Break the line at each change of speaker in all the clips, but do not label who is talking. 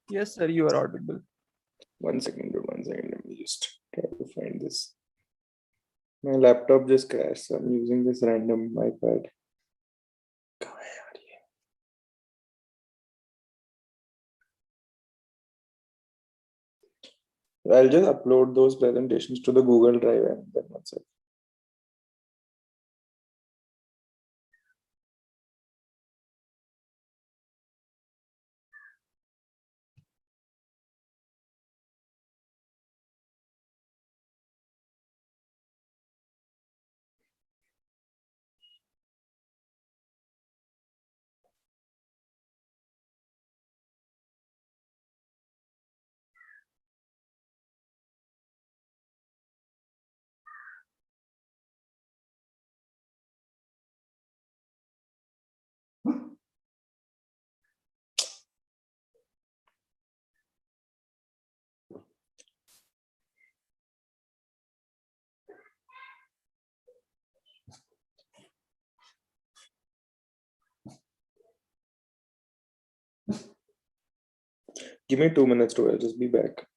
Yes, sir, you are audible.
1 second, bro, 1 second. Let me just try to find this. My laptop just crashed, so I'm using this random iPad. I'll just upload those presentations to the Google Drive and then that's it. Give me 2 minutes to, I'll just be back.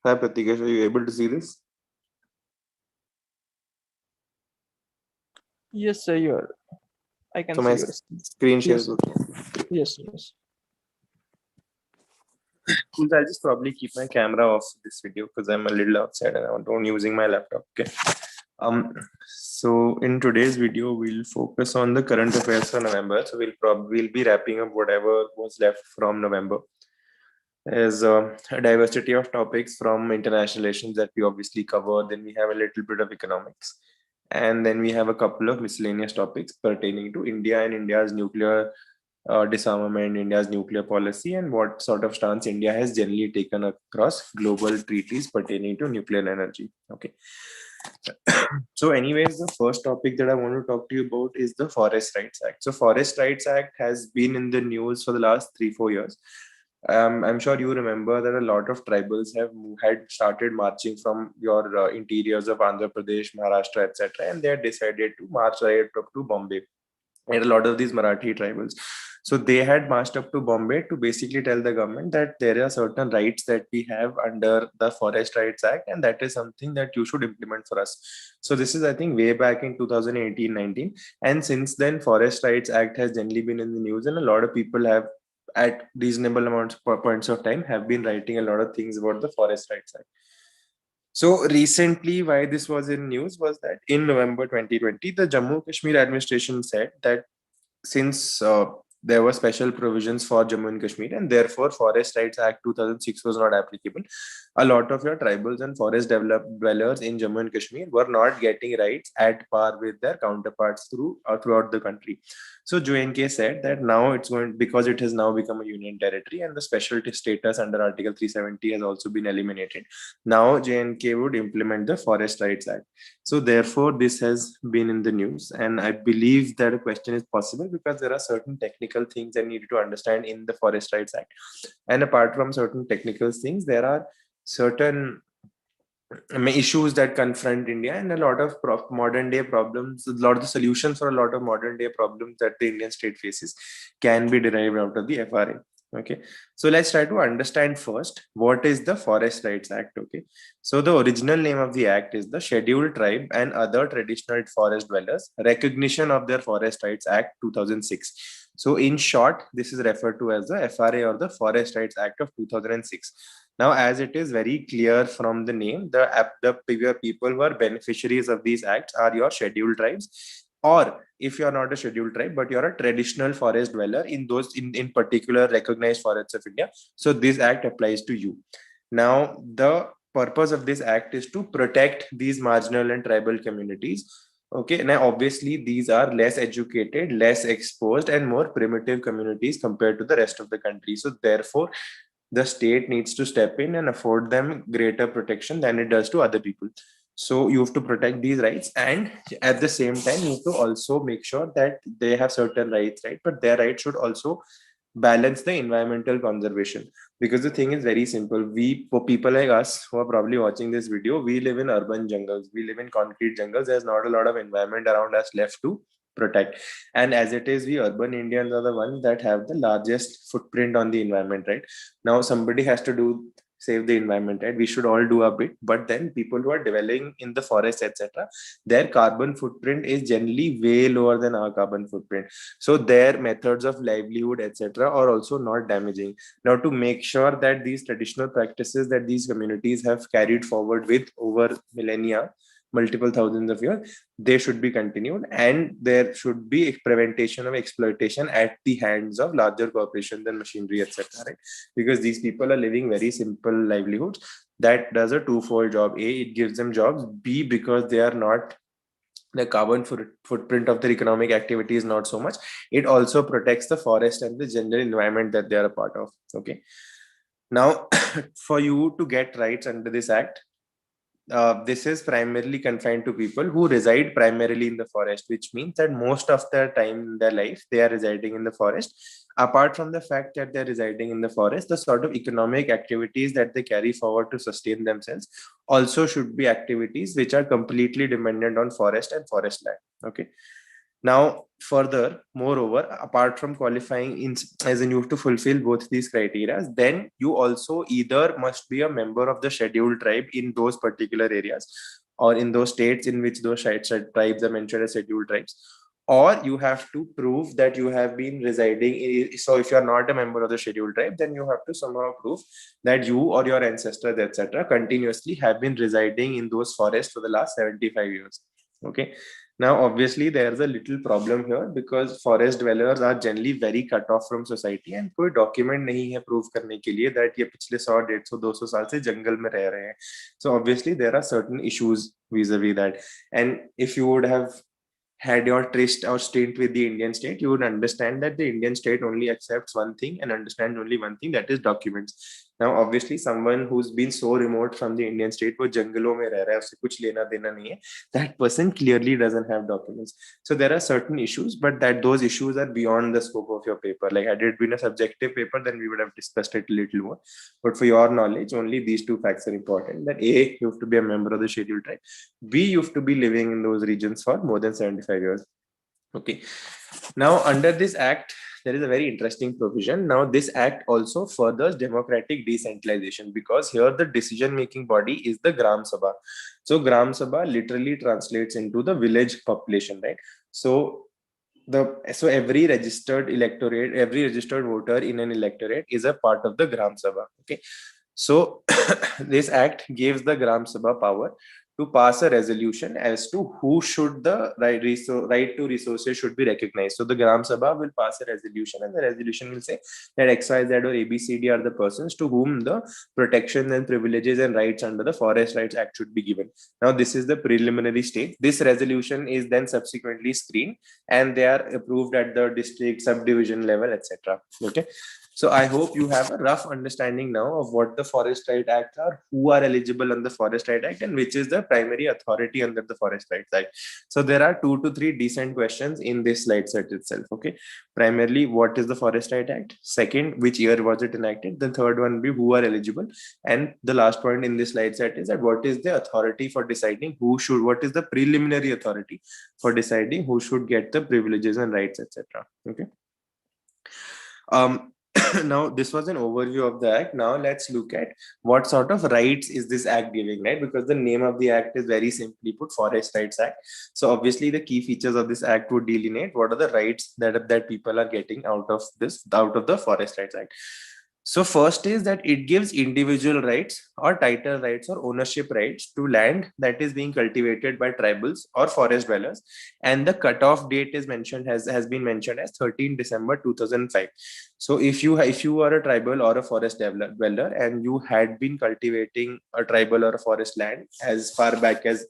Hi, Pratikesh, are you able to see this?
Yes, sir, you are. I can
So
see
my
your
screen share is
yes.
okay.
Yes, yes.
Cool, I'll just probably keep my camera off this video because I'm a little outside and I'm using my laptop. Okay. So in today's video, we'll focus on the current affairs for November. So we'll be wrapping up whatever was left from November. There's a diversity of topics from international relations that we obviously cover. Then we have a little bit of economics. And then we have a couple of miscellaneous topics pertaining to India and India's nuclear disarmament, India's nuclear policy, and what sort of stance India has generally taken across global treaties pertaining to nuclear energy. Okay. So anyways, the first topic that I want to talk to you about is the Forest Rights Act. So Forest Rights Act has been in the news for the last 3-4 years. I'm sure you remember that a lot of tribals had started marching from your interiors of Andhra Pradesh, Maharashtra, etc., and they had decided to march right up to Bombay, and a lot of these Marathi tribals. So they had marched up to Bombay to basically tell the government that there are certain rights that we have under the Forest Rights Act, and that is something that you should implement for us. So this is, I think, way back in 2018-19, and since then, Forest Rights Act has generally been in the news, and a lot of people have, at reasonable amounts points of time, have been writing a lot of things about the Forest Rights Act. So recently, why this was in news was that in November 2020, the Jammu Kashmir administration said that since there were special provisions for Jammu and Kashmir, and therefore Forest Rights Act 2006 was not applicable, a lot of your tribals and forest dwellers in Jammu and Kashmir were not getting rights at par with their counterparts throughout the country. So JNK said that now it's going, because it has now become a union territory and the special status under Article 370 has also been eliminated. Now JNK would implement the Forest Rights Act. So therefore, this has been in the news, and I believe that a question is possible because there are certain technical things I needed to understand in the Forest Rights Act. And apart from certain technical things, there are certain issues that confront India, and a lot of modern day problems, a lot of the solutions for a lot of modern day problems that the Indian state faces can be derived out of the FRA. Okay, so let's try to understand first what is the Forest Rights Act. Okay, so the original name of the act is the Scheduled Tribe and Other Traditional Forest Dwellers Recognition of Their Forest Rights Act 2006. So in short, this is referred to as the FRA or the Forest Rights Act of 2006. Now, as it is very clear from the name, the people who are beneficiaries of these acts are your scheduled tribes, or if you're not a scheduled tribe but you're a traditional forest dweller in those in particular recognized forests of India, so this act applies to you. Now, the purpose of this act is to protect these marginal and tribal communities. Okay, now obviously these are less educated, less exposed, and more primitive communities compared to the rest of the country. So therefore, the state needs to step in and afford them greater protection than it does to other people. So you have to protect these rights, and at the same time you have to also make sure that they have certain rights, right? But their rights should also balance the environmental conservation, because the thing is very simple. We, for people like us who are probably watching this video, we live in urban jungles, we live in concrete jungles. There's not a lot of environment around us left to protect, and as it is, we urban Indians are the ones that have the largest footprint on the environment, right? Now somebody has to do save the environment, right? We should all do a bit, but then people who are dwelling in the forest, etc., their carbon footprint is generally way lower than our carbon footprint. So their methods of livelihood, etc., are also not damaging. Now, to make sure that these traditional practices that these communities have carried forward with over millennia, multiple thousands of years, they should be continued, and there should be prevention of exploitation at the hands of larger corporations and machinery, etc., right? Because these people are living very simple livelihoods. That does a twofold job: A, it gives them jobs; B, because they are not, the carbon footprint of their economic activity is not so much, it also protects the forest and the general environment that they are a part of. Okay, now for you to get rights under this act, this is primarily confined to people who reside primarily in the forest, which means that most of their time in their life they are residing in the forest. Apart from the fact that they're residing in the forest, the sort of economic activities that they carry forward to sustain themselves also should be activities which are completely dependent on forest and forest land. Okay, now, further, moreover, apart from qualifying in, as in you have to fulfill both these criteria, then you also either must be a member of the scheduled tribe in those particular areas, or in those states in which those tribes are mentioned as scheduled tribes, or you have to prove that you have been residing in, so if you are not a member of the scheduled tribe, then you have to somehow prove that you or your ancestors, etc., continuously have been residing in those forests for the last 75 years. Okay, now, obviously, there's a little problem here because forest dwellers are generally very cut off from society, and कोई document नहीं है prove करने के लिए that ये पिछले 100, 150, 200 साल से जंगल में रह रहे हैं. So obviously, there are certain issues vis-a-vis that. And if you would have had your tryst or stint with the Indian state, you would understand that the Indian state only accepts one thing and understands only one thing, that is documents. Now, obviously, someone who's been so remote from the Indian state, वो जंगलों में रह रहा है, उसे कुछ लेना देना नहीं है, that person clearly doesn't have documents. So there are certain issues, but that those issues are beyond the scope of your paper. Like had it been a subjective paper, then we would have discussed it a little more. But for your knowledge, only these two facts are important. That A, you have to be a member of the scheduled tribe. B, you have to be living in those regions for more than 75 years. Okay. Now, under this act, there is a very interesting provision. Now, this act also furthers democratic decentralization, because here the decision-making body is the Gram Sabha. So, Gram Sabha literally translates into the village population, right? So, every registered electorate, every registered voter in an electorate is a part of the Gram Sabha. Okay. So, this act gives the Gram Sabha power to pass a resolution as to who should the right to resources should be recognized. So the Gram Sabha will pass a resolution, and the resolution will say that XYZ or ABCD are the persons to whom the protections and privileges and rights under the Forest Rights Act should be given. Now, this is the preliminary stage. This resolution is then subsequently screened, and they are approved at the district, subdivision level, etc. Okay. So I hope you have a rough understanding now of what the Forest Right Act are, who are eligible under the Forest Right Act, and which is the primary authority under the Forest Rights Act. So there are 2 to 3 decent questions in this slide set itself. Okay. Primarily, what is the Forest Right Act? Second, which year was it enacted? The third one will be who are eligible. And the last point in this slide set is that what is the authority for deciding who should, what is the preliminary authority for deciding who should get the privileges and rights, etc. Okay. Now, this was an overview of the act. Now let's look at what sort of rights is this act giving, right? Because the name of the act is very simply put, Forest Rights Act. So obviously the key features of this act would delineate what are the rights that people are getting out of the Forest Rights Act. So first is that it gives individual rights or title rights or ownership rights to land that is being cultivated by tribals or forest dwellers, and the cutoff date is mentioned has been mentioned as 13 December 2005. So if you are a tribal or a forest dweller and you had been cultivating a tribal or a forest land as far back as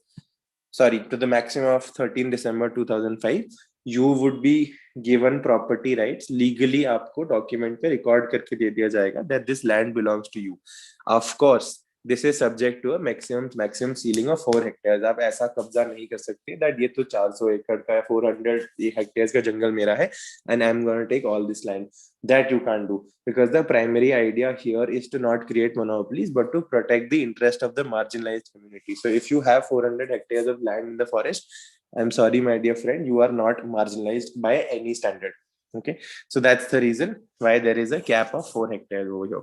to the maximum of 13 December 2005, you would be given property rights. Legally आपको document पे record करके दे दिया जाएगा that this land belongs to you. Of course, this is subject to a maximum ceiling of 4 hectares. आप ऐसा कब्जा नहीं कर सकते that ये तो 400 एकड़ का है, 400 hectares का जंगल मेरा है and I'm going to take all this land. That you can't do, because the primary idea here is to not create monopolies but to protect the interest of the marginalized community. So if you have 400 hectares of land in the forest, I'm sorry, my dear friend, you are not marginalized by any standard. Okay, so that's the reason why there is a cap of 4 hectares over here.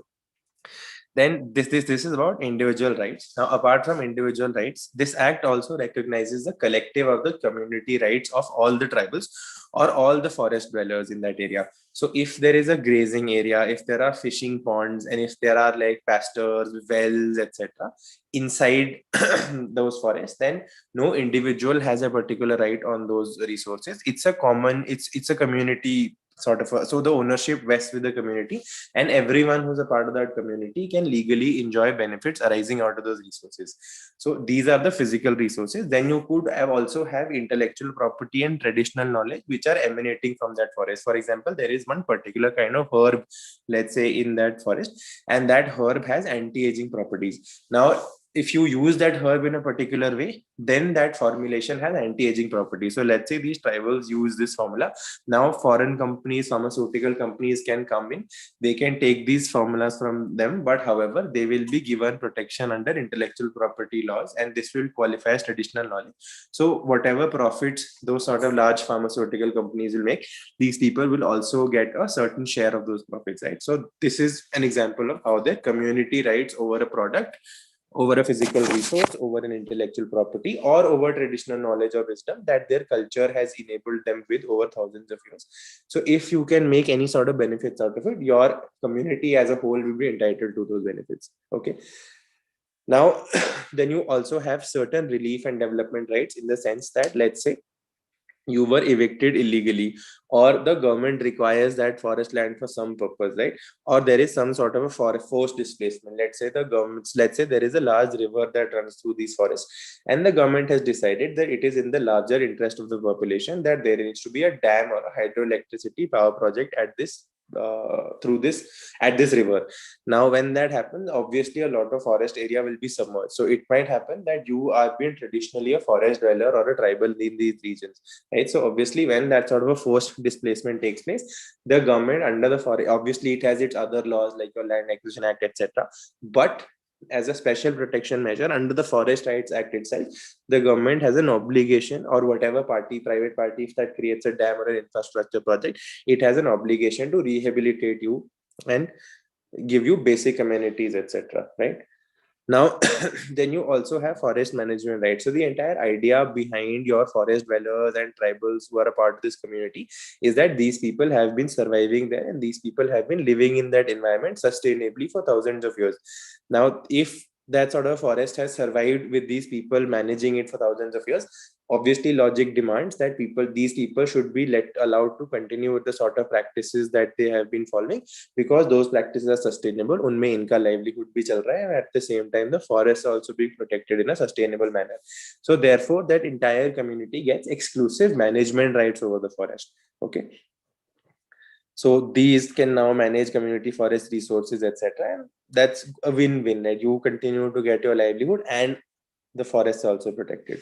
Then this is about individual rights. Now, apart from individual rights, this act also recognizes the collective of the community rights of all the tribals or all the forest dwellers in that area. So if there is a grazing area, if there are fishing ponds, and if there are like pastures, wells, etc., inside those forests, then no individual has a particular right on those resources. It's a community sort of so the ownership vests with the community, and everyone who's a part of that community can legally enjoy benefits arising out of those resources. So these are the physical resources. Then you could also have intellectual property and traditional knowledge which are emanating from that forest. For example, there is one particular kind of herb, let's say, in that forest, and that herb has anti-aging properties. Now, if you use that herb in a particular way, then that formulation has anti-aging properties. So let's say these tribals use this formula. Now foreign companies, pharmaceutical companies can come in, they can take these formulas from them, but however, they will be given protection under intellectual property laws, and this will qualify as traditional knowledge. So whatever profits those sort of large pharmaceutical companies will make, these people will also get a certain share of those profits, right? So this is an example of how their community rights over a product, over a physical resource, over an intellectual property, or over traditional knowledge or wisdom that their culture has enabled them with over thousands of years. So if you can make any sort of benefits out of it, your community as a whole will be entitled to those benefits. Okay. Now, then you also have certain relief and development rights, in the sense that, let's say, you were evicted illegally, or the government requires that forest land for some purpose, right? Or there is some sort of a forced displacement. Let's say there is a large river that runs through these forests, and the government has decided that it is in the larger interest of the population that there needs to be a dam or a hydroelectricity power project at this through this at this river. Now, when that happens, obviously a lot of forest area will be submerged. So it might happen that you are being traditionally a forest dweller or a tribal in these regions, right? So obviously, when that sort of a forced displacement takes place, the government under the forest, obviously it has its other laws like your Land Acquisition Act, etc. But as a special protection measure under the Forest Rights Act itself, the government has an obligation, or whatever party, private party, if that creates a dam or an infrastructure project, it has an obligation to rehabilitate you and give you basic amenities, etc. Right? Now, then you also have forest management rights. So the entire idea behind your forest dwellers and tribals who are a part of this community is that these people have been surviving there and these people have been living in that environment sustainably for thousands of years. Now, if that sort of forest has survived with these people managing it for thousands of years, obviously logic demands that these people should be allowed to continue with the sort of practices that they have been following, because those practices are sustainable. Unme inka livelihood bhi chal raha hai, and at the same time the forests are also being protected in a sustainable manner. So therefore that entire community gets exclusive management rights over the forest. Okay, so these can now manage community forest resources, etc. And that's a win-win, that you continue to get your livelihood and the forests are also protected.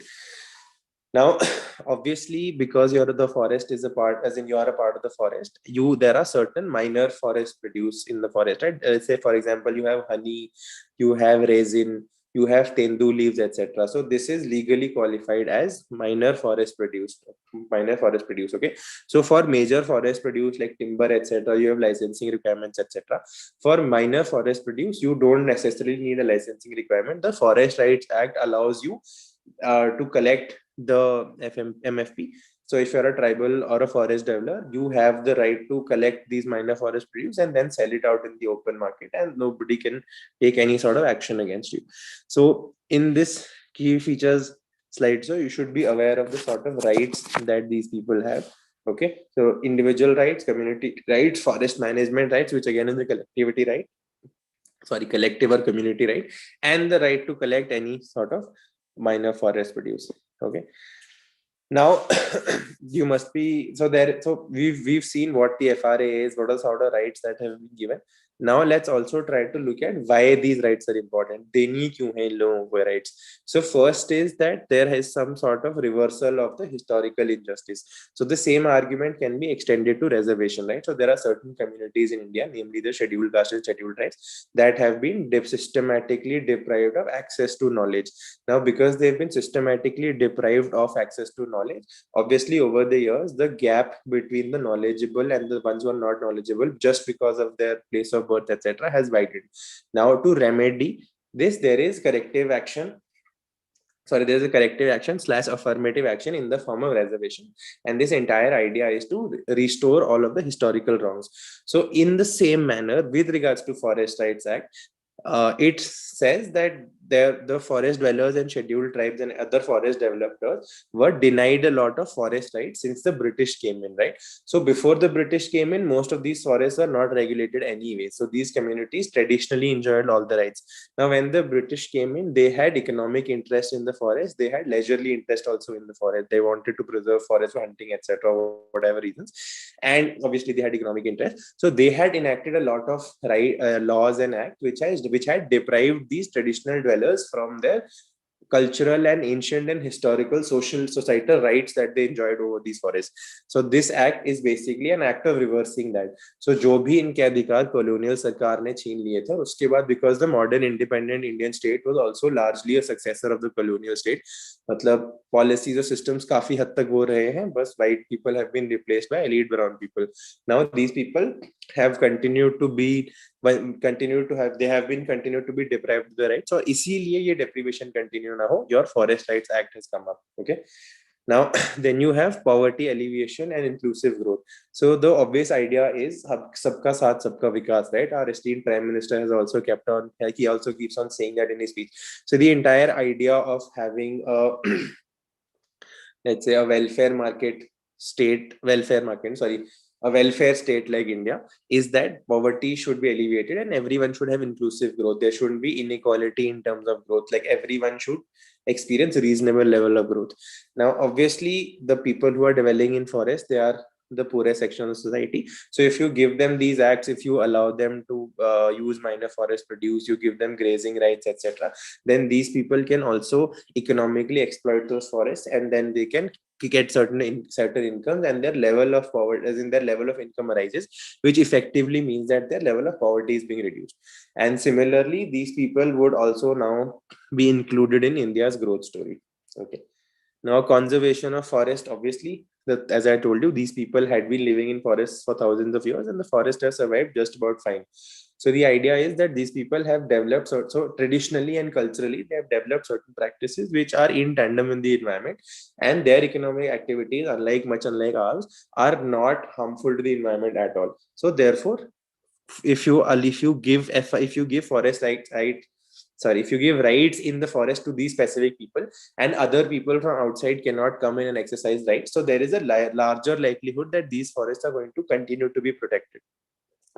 Now, obviously, because you're the forest is a part, as in you are a part of the forest, there are certain minor forest produce in the forest, right? Say, for example, you have honey, you have resin, you have tendu leaves, etc. So this is legally qualified as minor forest produce. Okay. So for major forest produce like timber, etc., you have licensing requirements, etc. For minor forest produce, you don't necessarily need a licensing requirement. The Forest Rights Act allows you to collect the MFP. So if you're a tribal or a forest developer, you have the right to collect these minor forest produce and then sell it out in the open market, and nobody can take any sort of action against you. So in this key features slide, so you should be aware of the sort of rights that these people have. Okay, so individual rights, community rights, forest management rights, which again is the collectivity right, collective or community right, and the right to collect any sort of minor forest produce. Okay, now you must be so we've seen what the FRA is, what are sort of rights that have been given. Now let's also try to look at why these rights are important. Deni kyun hai in logon ko rights? So first is that there is some sort of reversal of the historical injustice. So the same argument can be extended to reservation, right? So there are certain communities in India, namely the scheduled caste and scheduled tribes, that have been systematically deprived of access to knowledge. Now, because they've been systematically deprived of access to knowledge, obviously over the years, the gap between the knowledgeable and the ones who are not knowledgeable just because of their place of birth, etc., has widened. Now, to remedy this, there is corrective action. There's a corrective action / affirmative action in the form of reservation. And this entire idea is to restore all of the historical wrongs. So in the same manner, with regards to Forest Rights Act, it says that the forest dwellers and scheduled tribes and other forest developers were denied a lot of forest rights since the British came in, right? So before the British came in, most of these forests are not regulated anyway. So these communities traditionally enjoyed all the rights. Now, when the British came in, they had economic interest in the forest. They had leisurely interest also in the forest. They wanted to preserve forest for hunting, etc., whatever reasons. And obviously they had economic interest. So they had enacted a lot of laws and acts which had deprived these traditional dwellers from their cultural and ancient and historical societal rights that they enjoyed over these forests. So this act is basically an act of reversing that. So जो भी इनके अधिकार colonial सरकार ने छीन लिए थे, उसके बाद because the modern independent Indian state was also largely a successor of the colonial state, मतलब policies और systems काफी हद तक वो रहे हैं, बस white people have been replaced by elite brown people. Now these people have continued to be continued to be deprived of the rights. So इसीलिए ये deprivation continue ना हो, your Forest Rights Act has come up. Okay. Now, then you have poverty alleviation and inclusive growth. So the obvious idea is sabka saath, sabka vikas, right? Our esteemed Prime Minister has also kept on, like he also keeps on saying that in his speech. So the entire idea of having a, let's say a welfare state like India is that poverty should be alleviated and everyone should have inclusive growth. There shouldn't be inequality in terms of growth. Like everyone should experience a reasonable level of growth. Now, obviously, the people who are dwelling in forest, they are the poorest section of the society. So if you give them these acts, if you allow them to use minor forest produce, you give them grazing rights, etc., then these people can also economically exploit those forests, and then they can get certain incomes, and their level of poverty, as in their level of income rises, which effectively means that their level of poverty is being reduced. And similarly, these people would also now be included in India's growth story. Okay. Now, conservation of forest, obviously, as I told you, these people had been living in forests for thousands of years, and the forest has survived just about fine. So the idea is that these people have developed, so traditionally and culturally, they have developed certain practices which are in tandem in the environment, and their economic activities, much unlike ours, are not harmful to the environment at all. So therefore, if you give forest if you give rights in the forest to these specific people, and other people from outside cannot come in and exercise rights, so there is a larger likelihood that these forests are going to continue to be protected.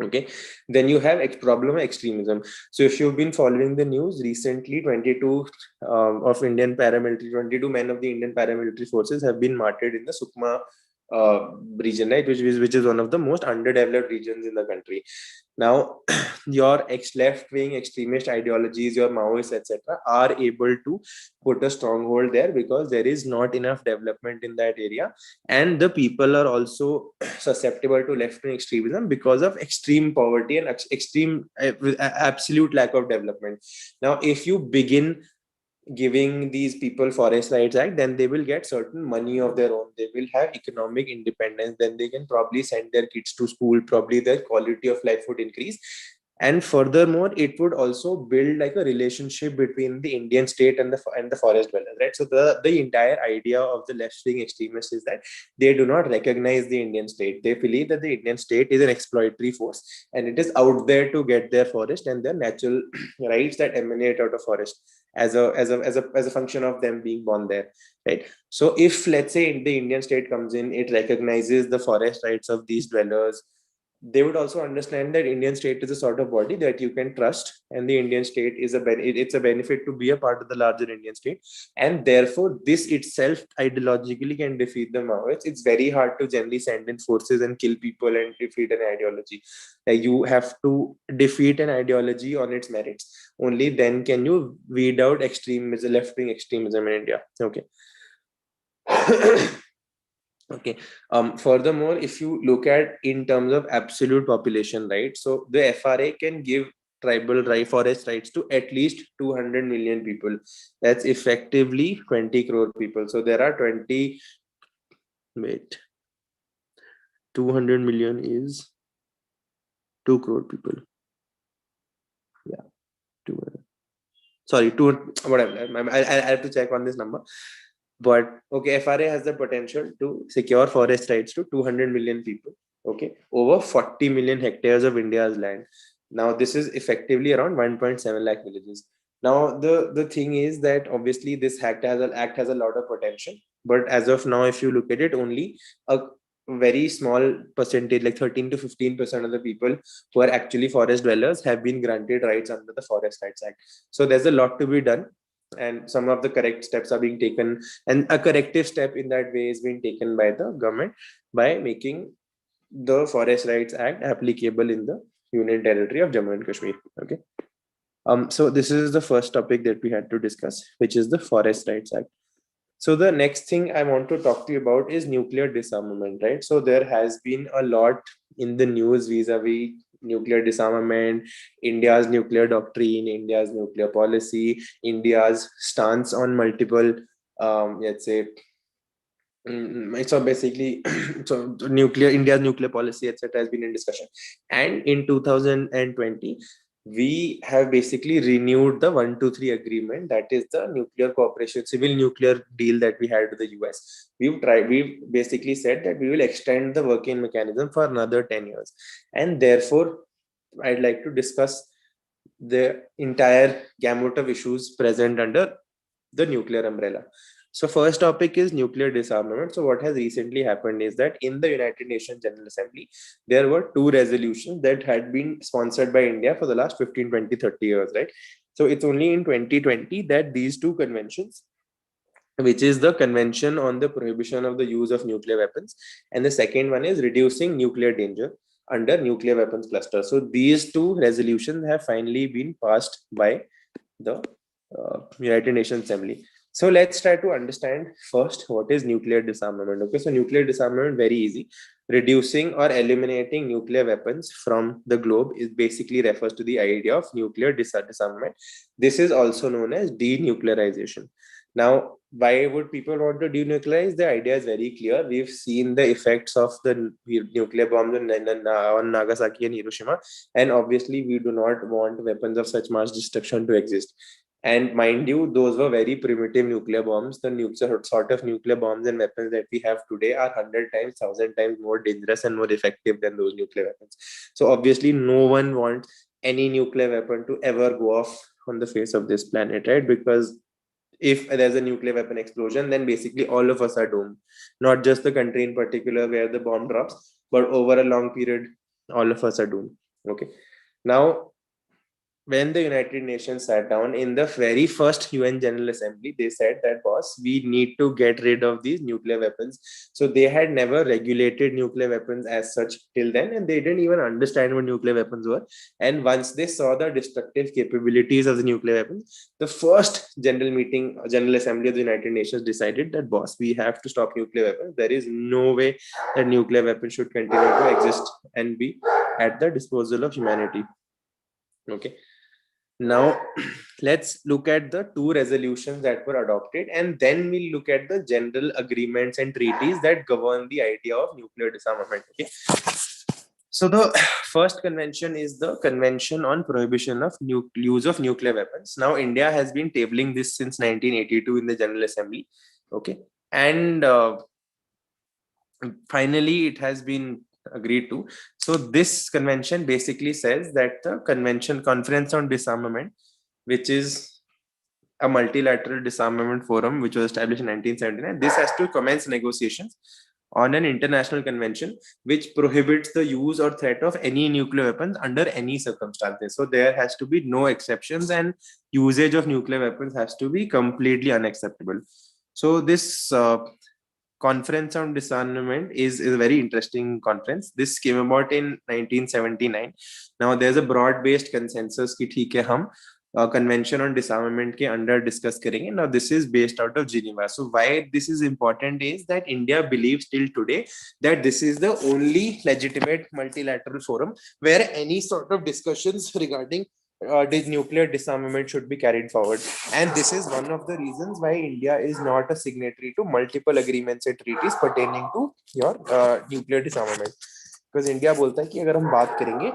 Okay. Then you have problem of extremism. So if you've been following the news recently, 22 of Indian paramilitary 22 men of the Indian paramilitary forces have been martyred in the Sukma region, right, which is one of the most underdeveloped regions in the country. Now, your left-wing extremist ideologies, your Maoists, etc., are able to put a stronghold there because there is not enough development in that area, and the people are also susceptible to left-wing extremism because of extreme poverty and extreme absolute lack of development. Now, if you begin giving these people forest rights act, then they will get certain money of their own, they will have economic independence, then they can probably send their kids to school, probably their quality of life would increase. And furthermore, it would also build like a relationship between the Indian state and the forest dwellers, right? So the entire idea of the left-wing extremists is that they do not recognize the Indian state. They believe that the Indian state is an exploitatory force, and it is out there to get their forest and their natural rights that emanate out of forest as a function of them being born there, right? So if, let's say, the Indian state comes in, it recognizes the forest rights of these dwellers, they would also understand that Indian state is a sort of body that you can trust, and the Indian state is it's a benefit to be a part of the larger Indian state, and therefore this itself ideologically can defeat the Maoists. It's very hard to generally send in forces and kill people and defeat an ideology. Like, you have to defeat an ideology on its merits. Only then can you weed out extremism, left-wing extremism in India. Okay. Okay. Furthermore, if you look at in terms of absolute population, right? So the FRA can give tribal forest rights to at least 200 million people. That's effectively 20 crore people. So there are 200 million is 2 crore people. Yeah. 200. Sorry, whatever. I have to check on this number. But okay, FRA has the potential to secure forest rights to 200 million people, okay, over 40 million hectares of India's land. Now, this is effectively around 1.7 lakh villages. Now, the thing is that obviously this act has a lot of potential, but as of now, if you look at it, only a very small percentage, like 13 to 15% of the people who are actually forest dwellers have been granted rights under the Forest Rights Act. So there's a lot to be done, and some of the correct steps are being taken, and a corrective step in that way is being taken by the government by making the Forest Rights Act applicable in the Union Territory of Jammu and Kashmir. Okay. So this is the first topic that we had to discuss, which is the Forest Rights Act. So the next thing I want to talk to you about is nuclear disarmament, right? So there has been a lot in the news vis-a-vis nuclear disarmament, India's nuclear doctrine, India's nuclear policy, India's stance on multiple, let's say, so basically, so India's nuclear policy, etc., has been in discussion. And in 2020, we have basically renewed the 123 agreement, that is the nuclear cooperation, civil nuclear deal that we had with the US. We've basically said that we will extend the working mechanism for another 10 years. And therefore, I'd like to discuss the entire gamut of issues present under the nuclear umbrella. So first topic is nuclear disarmament. So what has recently happened is that in the United Nations General Assembly, there were 2 resolutions that had been sponsored by India for the last 15, 20, 30 years, right? So it's only in 2020 that these 2 conventions which is the Convention on the Prohibition of the Use of Nuclear Weapons. And the second one is Reducing Nuclear Danger under Nuclear Weapons Cluster. So these two resolutions have finally been passed by the United Nations Assembly. So let's try to understand first what is nuclear disarmament. Okay, so nuclear disarmament, very easy. Reducing or eliminating nuclear weapons from the globe is basically refers to the idea of nuclear disarmament. This is also known as denuclearization. Now, why would people want to denuclearize? The idea is very clear. We've seen the effects of the nuclear bombs on Nagasaki and Hiroshima, and obviously we do not want weapons of such mass destruction to exist. And mind you, those were very primitive nuclear bombs. The sort of nuclear bombs and weapons that we have today are 100 times, 1,000 times more dangerous and more effective than those nuclear weapons. So obviously no one wants any nuclear weapon to ever go off on the face of this planet, right? Because if there's a nuclear weapon explosion, then basically all of us are doomed. Not just the country in particular where the bomb drops, but over a long period, all of us are doomed. Okay. Now, when the United Nations sat down in the very first UN General Assembly, they said that, boss, we need to get rid of these nuclear weapons. So they had never regulated nuclear weapons as such till then, and they didn't even understand what nuclear weapons were. And once they saw the destructive capabilities of the nuclear weapons, the first General Assembly of the United Nations decided that, boss, we have to stop nuclear weapons. There is no way that nuclear weapons should continue to exist and be at the disposal of humanity. Okay. Now, let's look at the two resolutions that were adopted, and then we'll look at the general agreements and treaties that govern the idea of nuclear disarmament. Okay. So the first convention is the Convention on Prohibition of Use of Nuclear Weapons. Now, India has been tabling this since 1982 in the General Assembly. Okay. And finally, it has been agreed to. So this convention basically says that the Conference on Disarmament, which is a multilateral disarmament forum which was established in 1979, this has to commence negotiations on an international convention which prohibits the use or threat of any nuclear weapons under any circumstances. So there has to be no exceptions, and usage of nuclear weapons has to be completely unacceptable. So this Conference on Disarmament is a very interesting conference. This came about in 1979. Now there's a broad-based consensus कि ठीक है हम Convention on Disarmament के under discuss करेंगे. Now this is based out of Geneva. So why this is important is that India believes till today that this is the only legitimate multilateral forum where any sort of discussions regarding nuclear disarmament should be carried forward. And this is one of the reasons why India is not a signatory to multiple agreements and treaties pertaining to your nuclear disarmament. Because India बोलता है कि अगर हम बात करेंगे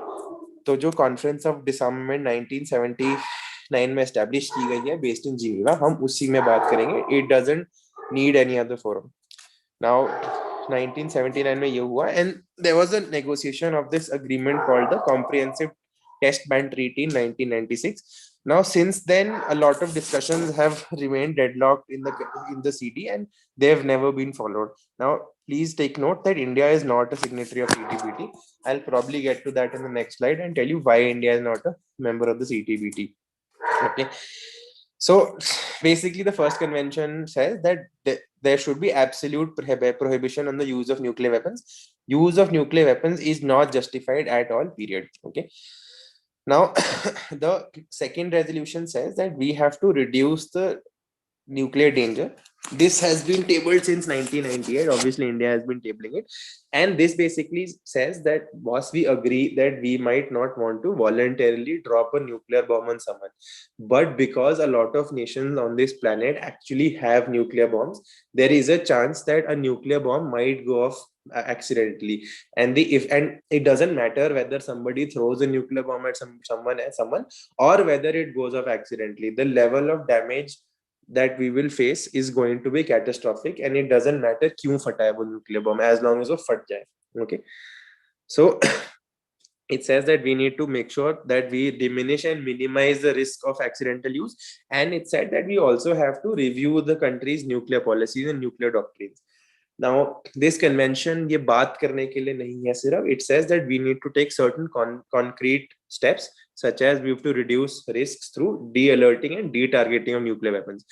तो जो Conference of Disarmament 1979 में establish की गई है based in Geneva, हम उसी में बात करेंगे. It doesn't need any other forum. Now 1979 में ये हुआ, and there was a negotiation of this agreement called the Comprehensive Test Ban Treaty in 1996. Now, since then, a lot of discussions have remained deadlocked in the CD, and they have never been followed. Now, please take note that India is not a signatory of CTBT. I'll probably get to that in the next slide and tell you why India is not a member of the CTBT. Okay. So basically, the first convention says that there should be absolute prohibition on the use of nuclear weapons. Use of nuclear weapons is not justified at all, period. Okay. Now, the second resolution says that we have to reduce the nuclear danger. This has been tabled since 1998. Obviously, India has been tabling it. And this basically says that, boss, we agree that we might not want to voluntarily drop a nuclear bomb on someone. But because a lot of nations on this planet actually have nuclear bombs, there is a chance that a nuclear bomb might go off accidentally. And it doesn't matter whether somebody throws a nuclear bomb at someone or whether it goes off accidentally. The level of damage that we will face is going to be catastrophic, and it doesn't matter क्यों फटा है वो nuclear bomb, as long as वो फट जाए. Okay, so it says that we need to make sure that we diminish and minimize the risk of accidental use, and it said that we also have to review the country's nuclear policies and nuclear doctrines. Now, this convention ये बात करने के लिए नहीं है सिर्फ. It says that we need to take certain concrete steps, such as we have to reduce risks through de-alerting and de-targeting of nuclear weapons.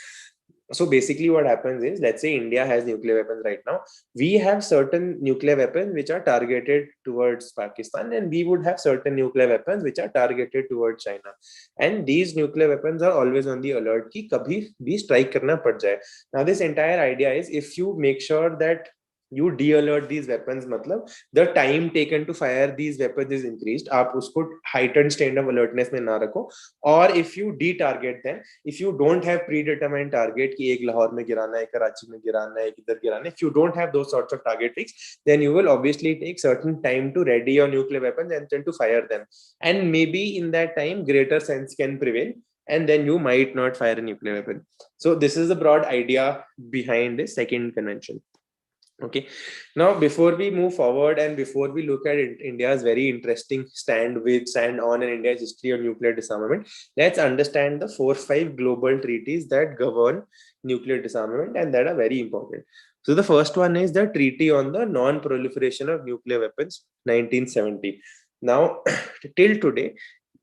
So basically what happens is, let's say India has nuclear weapons right now. We have certain nuclear weapons which are targeted towards Pakistan, and we would have certain nuclear weapons which are targeted towards China. And these nuclear weapons are always on the alert कि कभी भी strike करना पड़ जाए. Now this entire idea is, if you make sure that you de-alert these weapons, मतलब the time taken to fire these weapons is increased. आप उसको heightened state of alertness में ना रखो. Or if you de-target them, if you don't have predetermined target कि एक लाहौर में गिराना है, कराची में गिराना है, इधर गिराना है, if you don't have those sorts of target fixed, then you will obviously take certain time to ready your nuclear weapons and then to fire them. And maybe in that time, greater sense can prevail, and then you might not fire a nuclear weapon. So this is the broad idea behind this second convention. Okay, now before we move forward and before we look at India's very interesting stand on in India's history of nuclear disarmament, let's understand the 4-5 global treaties that govern nuclear disarmament and that are very important. So the first one is the Treaty on the Non-Proliferation of Nuclear Weapons, 1970. Now, till today,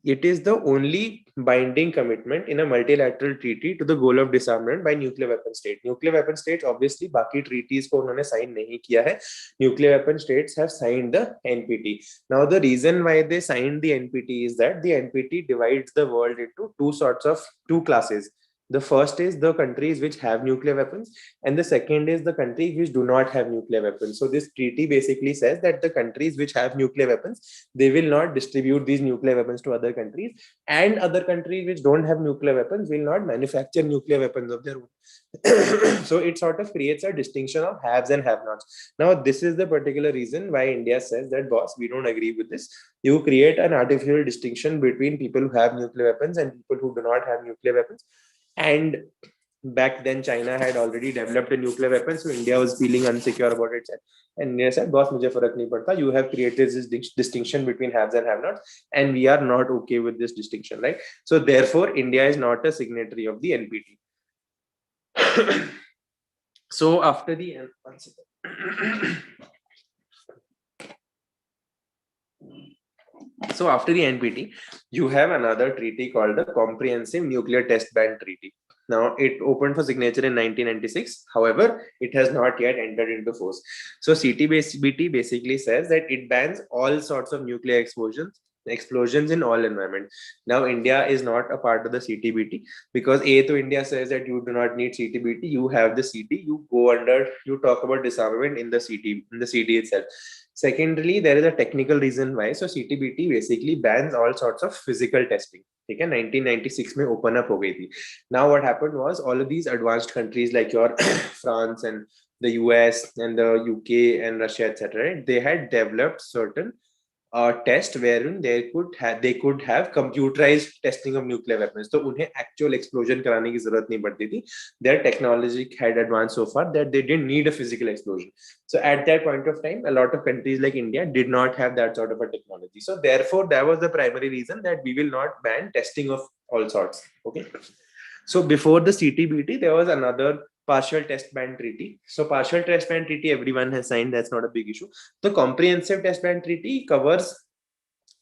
it is the only binding commitment in a multilateral treaty to the goal of disarmament by nuclear weapon state. Nuclear weapon states, obviously, बाकी treaties को उन्होंने sign नहीं किया है. Nuclear weapon states have signed the NPT. Now, the reason why they signed the NPT is that the NPT divides the world into two classes. The first is the countries which have nuclear weapons, and the second is the countries which do not have nuclear weapons. So this treaty basically says that the countries which have nuclear weapons, they will not distribute these nuclear weapons to other countries, and other countries which don't have nuclear weapons will not manufacture nuclear weapons of their own. So it sort of creates a distinction of haves and have-nots. Now, this is the particular reason why India says that, boss, we don't agree with this. You create an artificial distinction between people who have nuclear weapons and people who do not have nuclear weapons. And back then, China had already developed a nuclear weapon, so India was feeling insecure about it. And India said, boss, mujhe farak nahi padta. You have created this distinction between haves and have-nots, and we are not okay with this distinction, right? So therefore, India is not a signatory of the NPT. So after the So after the NPT, you have another treaty called the Comprehensive Nuclear Test Ban Treaty. Now, it opened for signature in 1996. However, it has not yet entered into force. So CTBT basically says that it bans all sorts of nuclear explosions in all environments. Now, India is not a part of the CTBT because to India says that you do not need CTBT. You have the CT. You talk about disarmament in the CT itself. Secondly, there is a technical reason why. So CTBT basically bans all sorts of physical testing. Okay, 1996 में open up हो गई थी. Now what happened was, all of these advanced countries like your France and the US and the UK and Russia, etc., they had developed certain test wherein they could have computerized testing of nuclear weapons. So उन्हें actual explosion कराने की जरूरत नहीं पड़ती थी. Their technology had advanced so far that they didn't need a physical explosion. So at that point of time, a lot of countries like India did not have that sort of a technology. So therefore, that was the primary reason that we will not ban testing of all sorts. Okay. So before the CTBT, there was another partial test ban treaty. So partial test ban treaty, everyone has signed. That's not a big issue. The comprehensive test ban treaty covers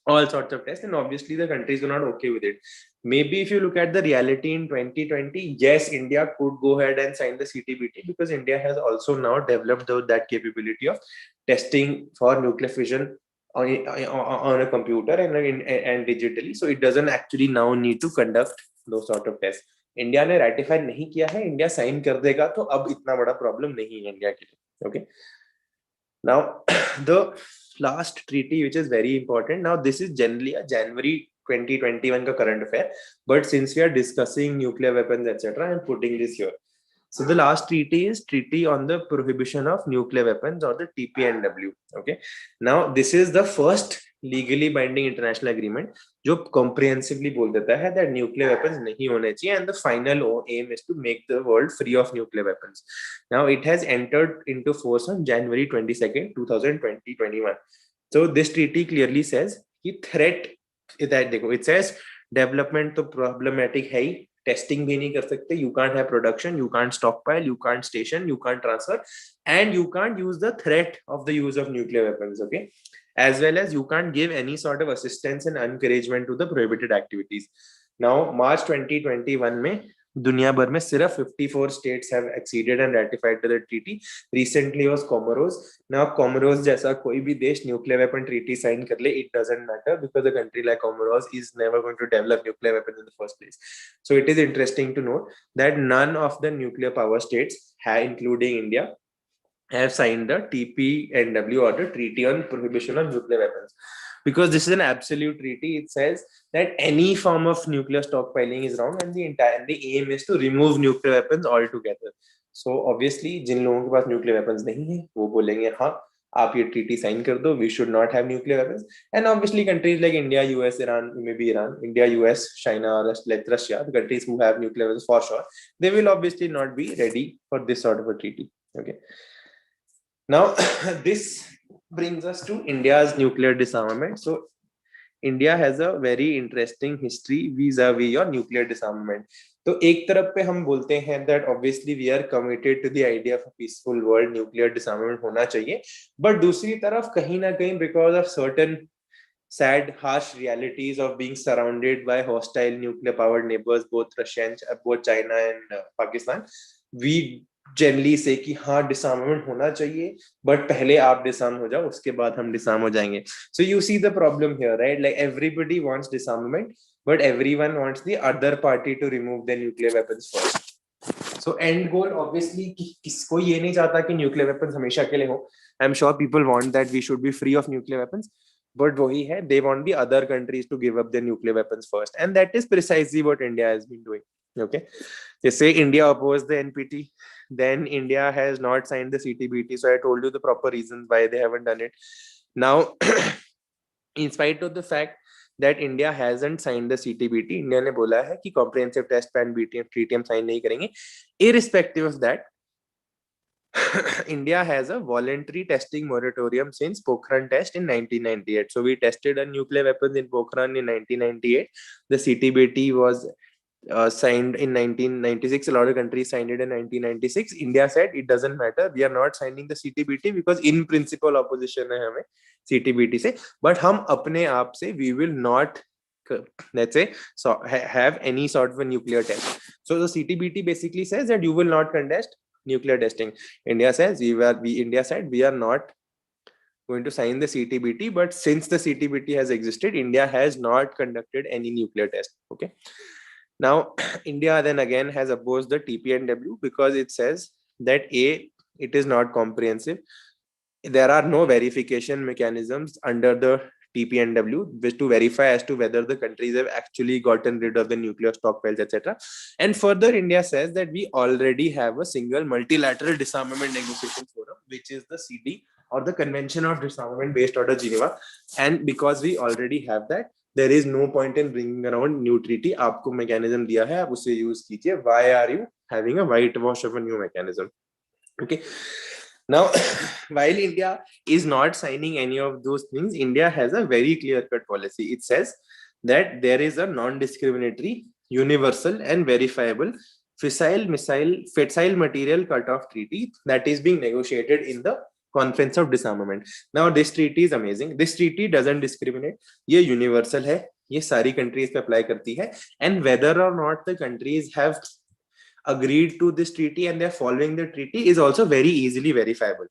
all sorts of tests, and obviously the countries are not okay with it. Maybe if you look at the reality in 2020, yes, India could go ahead and sign the CTBT because India has also now developed that capability of testing for nuclear fission on a computer and digitally. So it doesn't actually now need to conduct those sort of tests. India ने ratify नहीं किया है, India sign कर देगा तो अब इतना बड़ा प्रॉब्लम नहीं है इंडिया के लिए. Okay. Now, the last treaty, which is very important. Now, this is generally a January 2021 current affair, but since we are discussing nuclear weapons, etc., I'm putting this here. So the last treaty is Treaty on the Prohibition of Nuclear Weapons, or the TPNW. Okay. Now, this is the first legally binding international agreement जो comprehensively बोल देता है that nuclear weapons नहीं होने चाहिए, and the final aim is to make the world free of nuclear weapons. Now, it has entered into force on January 22nd, 2021. So this treaty clearly says कि threat that देखो, it says development तो problematic है ही, testing भी नहीं कर सकते, you can't have production, you can't stockpile, you can't station, you can't transfer, and you can't use the threat of the use of nuclear weapons. Okay. As well as you can't give any sort of assistance and encouragement to the prohibited activities. Now, March 2021 में दुनिया भर में सिर्फ 54 states have acceded and ratified to the treaty. Recently was Comoros. Now Comoros जैसा कोई भी देश nuclear weapon treaty sign कर ले, it doesn't matter because a country like Comoros is never going to develop nuclear weapons in the first place. So it is interesting to note that none of the nuclear power states, including India, have signed the TPNW or the Treaty on Prohibition of Nuclear Weapons. Because this is an absolute treaty, it says that any form of nuclear stockpiling is wrong, and the aim is to remove nuclear weapons altogether. So obviously, जिन लोगों के पास nuclear weapons नहीं है, वो बोलेंगे हाँ, आप ये treaty sign कर दो, we should not have nuclear weapons. And obviously, countries like India, US, Iran, maybe Iran, India, US, China, Russia, the countries who have nuclear weapons for sure, they will obviously not be ready for this sort of a treaty. Okay. Now, this brings us to India's nuclear disarmament. So, India has a very interesting history vis-a-vis your nuclear disarmament. तो एक तरफ पे हम बोलते हैं that obviously we are committed to the idea of a peaceful world, nuclear disarmament होना चाहिए, but दूसरी तरफ कहीं ना कहीं because of certain sad, harsh realities of being surrounded by hostile nuclear-powered neighbors, both China and Pakistan, we generally say कि हाँ disarmament होना चाहिए, but पहले आप disarm हो जाओ, उसके बाद हम disarm हो जाएंगे. So you see the problem here, right? Like everybody wants disarmament, but everyone wants the other party to remove their nuclear weapons first. So end goal obviously किसको ये नहीं चाहता कि nuclear weapons हमेशा के लिए हो. I'm sure people want that we should be free of nuclear weapons. But वही है, they want the other countries to give up their nuclear weapons first, and that is precisely what India has been doing. Okay, they say India opposed the NPT, then India has not signed the CTBT. So I told you the proper reasons why they haven't done it. Now, in spite of the fact that India hasn't signed the CTBT, India ने बोला है कि comprehensive test ban BTM treaty हम sign नहीं करेंगे. Irrespective of that, India has a voluntary testing moratorium since Pokhran test in 1998. So we tested a nuclear weapons in Pokhran in 1998. The CTBT was signed in 1996. A lot of countries signed it in 1996. India said it doesn't matter. We are not signing the CTBT because in principle opposition है हमें CTBT से. But हम अपने आप से we will not, let's say, so have any sort of a nuclear test. So the CTBT basically says that you will not contest nuclear testing. India says India said we are not going to sign the CTBT, but since the CTBT has existed, India has not conducted any nuclear test. Okay. Now, India then again has opposed the TPNW because it says that it is not comprehensive. There are no verification mechanisms under the TPNW which to verify as to whether the countries have actually gotten rid of the nuclear stockpiles, etc. And further, India says that we already have a single multilateral disarmament negotiation forum, which is the CD or the Convention of Disarmament based out of Geneva. And because we already have that, there is no point in bringing around new treaty. आपको mechanism दिया है, आप उसे use कीजिए. Why are you having a whitewash of a new mechanism? Okay. Now, while India is not signing any of those things, India has a very clear-cut policy. It says that there is a non-discriminatory, universal, and verifiable fissile material cut-off treaty that is being negotiated in the Conference of Disarmament. Now, this treaty is amazing. This treaty doesn't discriminate. ये universal है. ये सारी countries पे apply करती है. And whether or not the countries have agreed to this treaty and they're following the treaty is also very easily verifiable.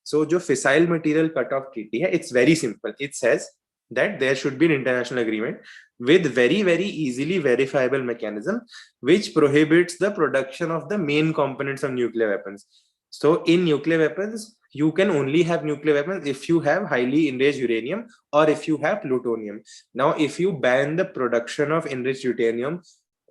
So जो fissile material cut-off treaty है, it's very simple. It says that there should be an international agreement with very, very easily verifiable mechanism which prohibits the production of the main components of nuclear weapons. So in nuclear weapons, you can only have nuclear weapons if you have highly enriched uranium or if you have plutonium. Now, if you ban the production of enriched uranium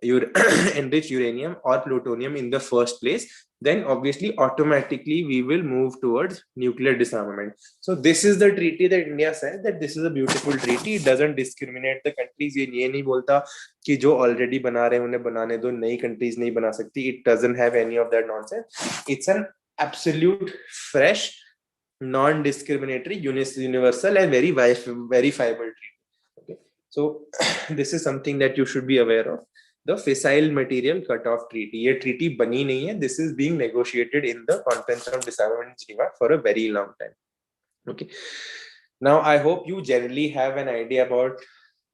or plutonium in the first place, then obviously automatically we will move towards nuclear disarmament. So this is the treaty that India says that this is a beautiful treaty. It doesn't discriminate the countries. ये नहीं बोलता कि जो already बना रहे हैं उन्हें बनाने दो, नई countries नहीं बना सकती. It doesn't have any of that nonsense. It's an absolute fresh, non-discriminatory, universal and very verifiable treaty. Okay. So this is something that you should be aware of. The fissile material cut-off treaty. ये treaty बनी नहीं है. This is being negotiated in the Conference of Disarmament in Geneva for a very long time. Okay. Now I hope you generally have an idea about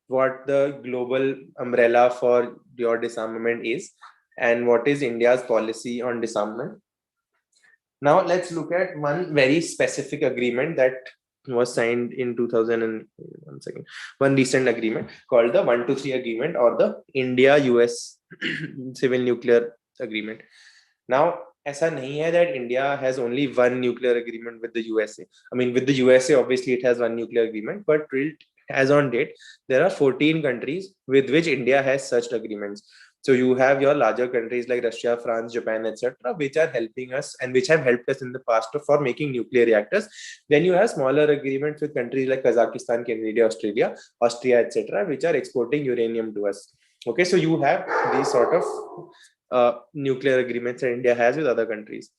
what the global umbrella for your disarmament is. and what is India's policy on disarmament. Now let's look at one very specific agreement that was signed in 2000 and one second, one recent agreement called the 123 agreement, or the India-US civil nuclear agreement. Now, ऐसा नहीं है that India has only one nuclear agreement with the USA. I mean, with the USA, obviously it has one nuclear agreement, but as on date, there are 14 countries with which India has such agreements. So you have your larger countries like Russia, France, Japan, etc., which are helping us and which have helped us in the past for making nuclear reactors. Then you have smaller agreements with countries like Kazakhstan, Canada, Australia, Austria, etc., which are exporting uranium to us. Okay, so you have these sort of nuclear agreements that India has with other countries.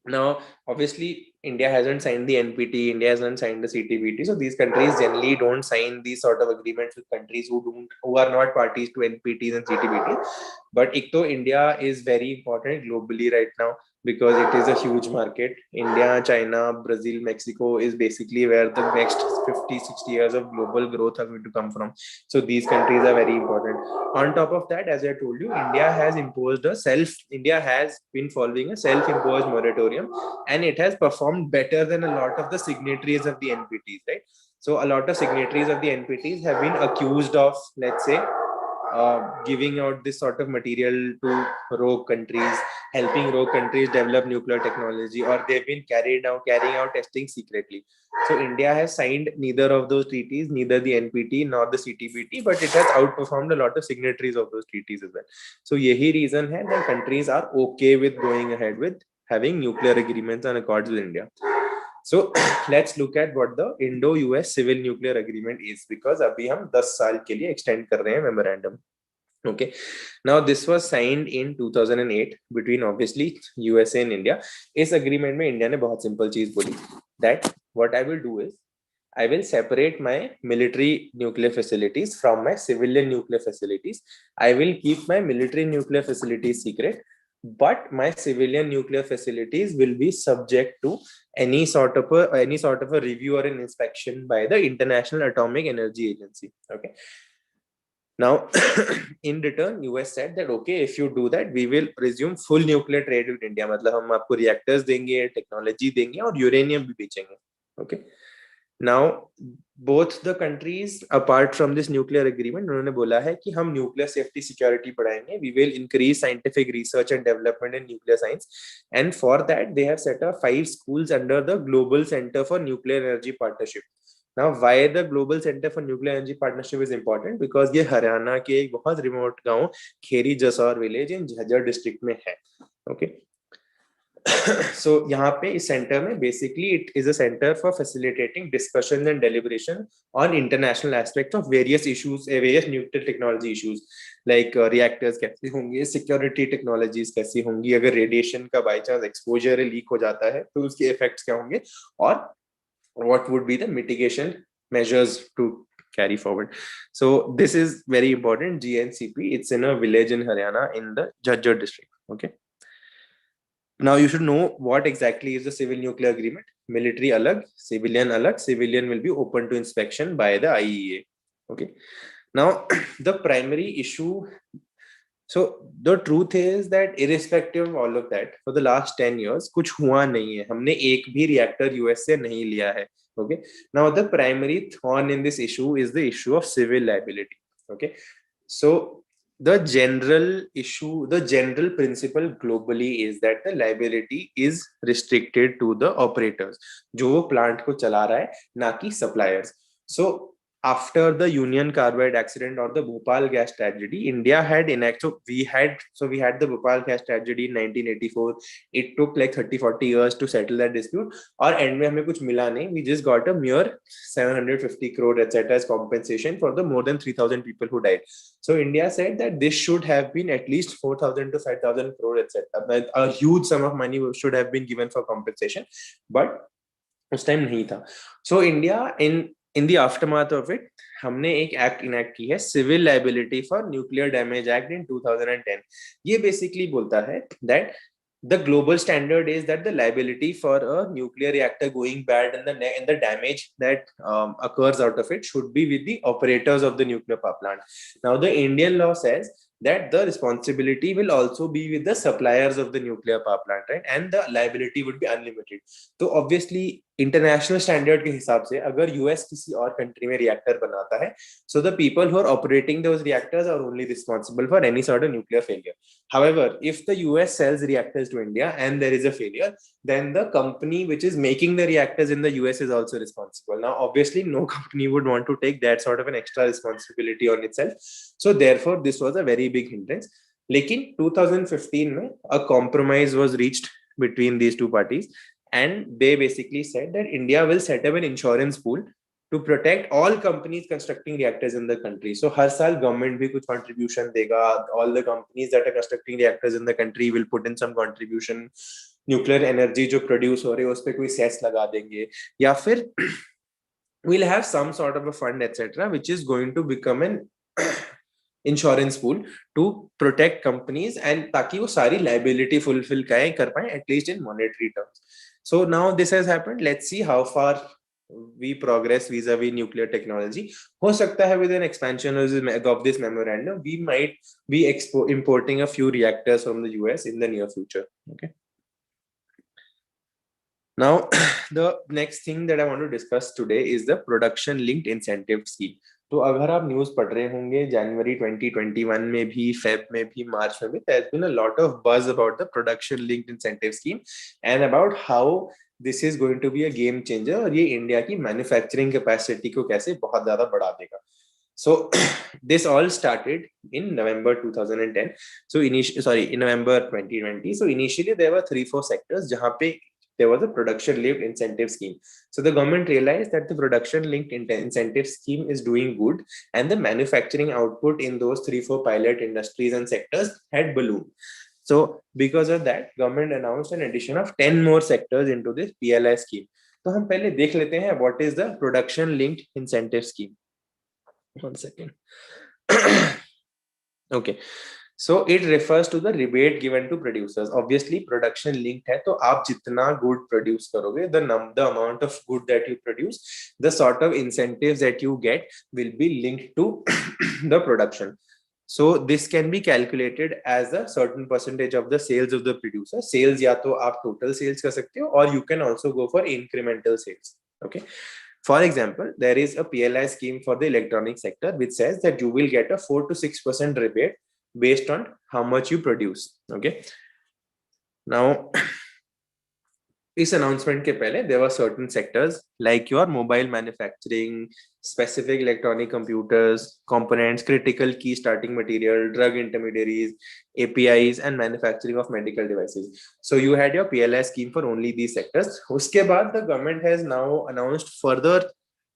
Now, obviously, India hasn't signed the NPT, India hasn't signed the CTBT, so these countries generally don't sign these sort of agreements with countries who are not parties to NPTs and CTBTs. But India is very important globally right now because it is a huge market. India, China, Brazil, Mexico is basically where the next 50, 60 years of global growth are going to come from. So these countries are very important. On top of that, as I told you, India has been following a self-imposed moratorium, and it has performed better than a lot of the signatories of the NPTs, right? So a lot of signatories of the NPTs have been accused of, let's say, giving out this sort of material to rogue countries, helping rogue countries develop nuclear technology, or they've been carrying out testing secretly. So India has signed neither of those treaties, neither the NPT nor the CTBT, but it has outperformed a lot of signatories of those treaties as well. So yehi reason hai that countries are okay with going ahead with having nuclear agreements and accords with India. So let's look at what the Indo-US Civil Nuclear Agreement is, because अभी हम 10 साल के लिए extend कर रहे हैं memorandum. Okay. Now this was signed in 2008 between obviously USA and India. इस agreement में India ने बहुत simple चीज बोली that what I will do is I will separate my military nuclear facilities from my civilian nuclear facilities. I will keep my military nuclear facilities secret, but my civilian nuclear facilities will be subject to any sort of a review or an inspection by the International Atomic Energy Agency. Okay. Now, in return, US said that okay, if you do that, we will resume full nuclear trade with India. मतलब हम आपको reactors देंगे, technology देंगे और uranium भी बेचेंगे. Okay. Now, both the countries, apart from this nuclear agreement, उन्होंने बोला है कि हम nuclear safety security बढ़ाएंगे. We will increase scientific research and development in nuclear science, and for that they have set up 5 schools under the Global Center for Nuclear Energy Partnership. Now, why the Global Center for Nuclear Energy Partnership is important? Because ये हरियाणा के एक बहुत remote गांव खेरी Jessore village in Jhajjar district में है. Okay. So यहाँ पे इस center में basically it is a center for facilitating discussions and deliberation on international aspects of various issues, various nuclear technology issues like reactors कैसे होंगे, security technologies कैसी होंगी, अगर radiation का by chance exposure leak हो जाता है तो उसके effects क्या होंगे, और what would be the mitigation measures to carry forward. So this is very important. GNCP, it's in a village in Haryana in the Jhajjar district. Okay. Now you should know what exactly is the civil nuclear agreement. Military alag, civilian alag. Civilian will be open to inspection by the IEA. Okay. Now the primary issue. So the truth is that irrespective of all of that, for the last 10 years, कुछ हुआ नहीं है. हमने एक भी reactor US से नहीं लिया है. Okay. Now the primary thorn in this issue is the issue of civil liability. Okay. So the general principle globally is that the liability is restricted to the operators, जो वो plant को चला रहा है, ना कि suppliers. So after the Union Carbide accident or the Bhopal gas tragedy, India had enacted. So we had the Bhopal gas tragedy in 1984. It took like 30-40 years to settle that dispute. और end में हमें कुछ मिला नहीं. We just got a mere 750 crore etc. as compensation for the more than 3,000 people who died. So India said that this should have been at least 4,000 to 5,000 crore etc. A huge sum of money should have been given for compensation, but उस time नहीं था. So India in the aftermath of it, हमने एक act enact की है, civil liability for nuclear damage act in 2010. ये basically बोलता है that the global standard is that the liability for a nuclear reactor going bad and the damage that occurs out of it should be with the operators of the nuclear power plant. Now, the Indian law says that the responsibility will also be with the suppliers of the nuclear power plant, right? And the liability would be unlimited. So obviously international standard के हिसाब से अगर US किसी और country में reactor बनाता है, so the people who are operating those reactors are only responsible for any sort of nuclear failure. However, if the US sells reactors to India and there is a failure, then the company which is making the reactors in the US is also responsible. Now, obviously, no company would want to take that sort of an extra responsibility on itself. So therefore, this was a very big hindrance. Lekin 2015 mein, a compromise was reached between these two parties, and they basically said that India will set up an insurance pool to protect all companies constructing reactors in the country. So हर साल government भी कुछ contribution देगा. All the companies that are constructing reactors in the country will put in some contribution. Nuclear energy जो produce हो रही है उस पे कोई cess लगा देंगे, या फिर we'll have some sort of a fund etc. which is going to become an insurance pool to protect companies and ताकि वो सारी liability fulfill कर पाए at least in monetary terms. So now this has happened. Let's see how far we progress vis-a-vis nuclear technology. हो सकता है with an expansion of this memorandum, we might be importing a few reactors from the US in the near future. Okay. Now, the next thing that I want to discuss today is the production linked incentive scheme. तो अगर आप news पढ़ रहे होंगे जनवरी 2021 में भी, Feb में भी, मार्च में भी, there's been a lot of buzz about the production linked incentive scheme and about how this is going to be a game changer और ये इंडिया की मैन्युफैक्चरिंग कैपेसिटी को कैसे बहुत ज्यादा बढ़ा देगा. So this all started in November 2010. So in November 2020. So initially there were 3-4 sectors जहाँ पे there was a production linked incentive scheme. So the government realized that the production linked incentive scheme is doing good and the manufacturing output in those 3-4 pilot industries and sectors had ballooned. So because of that, government announced an addition of 10 more sectors into this PLI scheme. तो हम पहले देख लेते हैं what is the production linked incentive scheme. One second. Okay. So it refers to the rebate given to producers. Obviously, production linked है, तो आप जितना good produce करोगे, the amount of good that you produce, the sort of incentives that you get will be linked to the production. So this can be calculated as a certain percentage of the sales of the producer. Sales या तो आप total sales कर सकते हो, or you can also go for incremental sales. Okay. For example, there is a PLI scheme for the electronic sector which says that you will get a 4 to 6% rebate based on how much you produce. Okay. Now, इस announcement के पहले there were certain sectors like your mobile manufacturing, specific electronic computers, components, critical key starting material, drug intermediaries, APIs, and manufacturing of medical devices. So you had your PLI scheme for only these sectors. उसके बाद the government has now announced further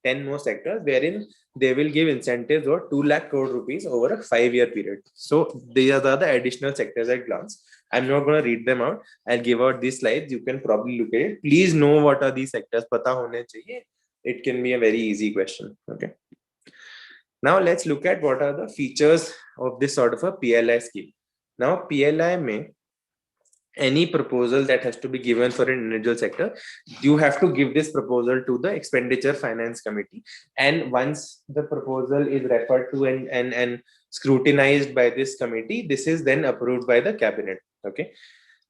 10 more sectors wherein they will give incentives of 2 lakh crore rupees over a 5-year period. So these are the additional sectors at glance. I'm not going to read them out. I'll give out these slides. You can probably look at it. Please know what are these sectors. Pata hone chahiye. It can be a very easy question. Okay. Now let's look at what are the features of this sort of a PLI scheme. Now PLI may any proposal that has to be given for an individual sector, you have to give this proposal to the expenditure finance committee, and once the proposal is referred to and scrutinized by this committee, this is then approved by the cabinet. Okay.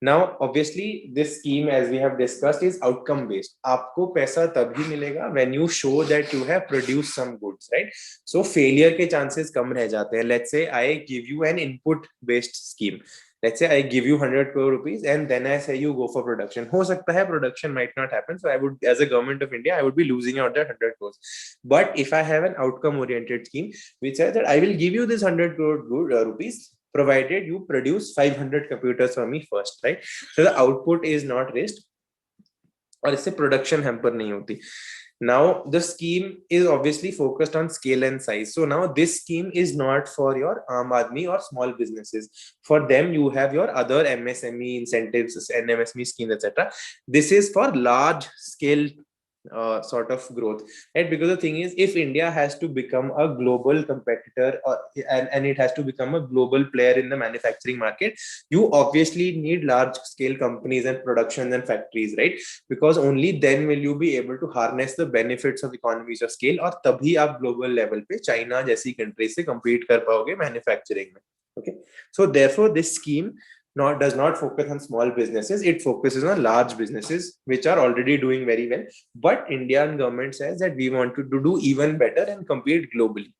Now obviously this scheme, as we have discussed, is outcome based. आपको पैसा तभी मिलेगा when you show that you have produced some goods, right? So failure के chances कम रह जाते हैं. Let's say I give you an input based scheme. Let's say I give you 100 crore rupees and then I say you go for production. हो सकता है production might not happen. So I would, as a government of India, I would be losing out that 100 crores. But if I have an outcome oriented scheme which says that I will give you this 100 crore rupees provided you produce 500 computers for me first, right? So the output is not raised और इससे production hamper नहीं होती. Now the scheme is obviously focused on scale and size. So now this scheme is not for your Aam Aadmi or small businesses. For them, you have your other MSME incentives and MSME schemes, etc. This is for large scale sort of growth, right? Because the thing is, if India has to become a global competitor and it has to become a global player in the manufacturing market, you obviously need large scale companies and productions and factories, right? Because only then will you be able to harness the benefits of economies of scale, और तभी आप global level पे China जैसी country से compete कर पाओगे manufacturing में. Okay, so therefore this scheme does not focus on small businesses, it focuses on large businesses which are already doing very well, but Indian government says that we want to do even better and compete globally.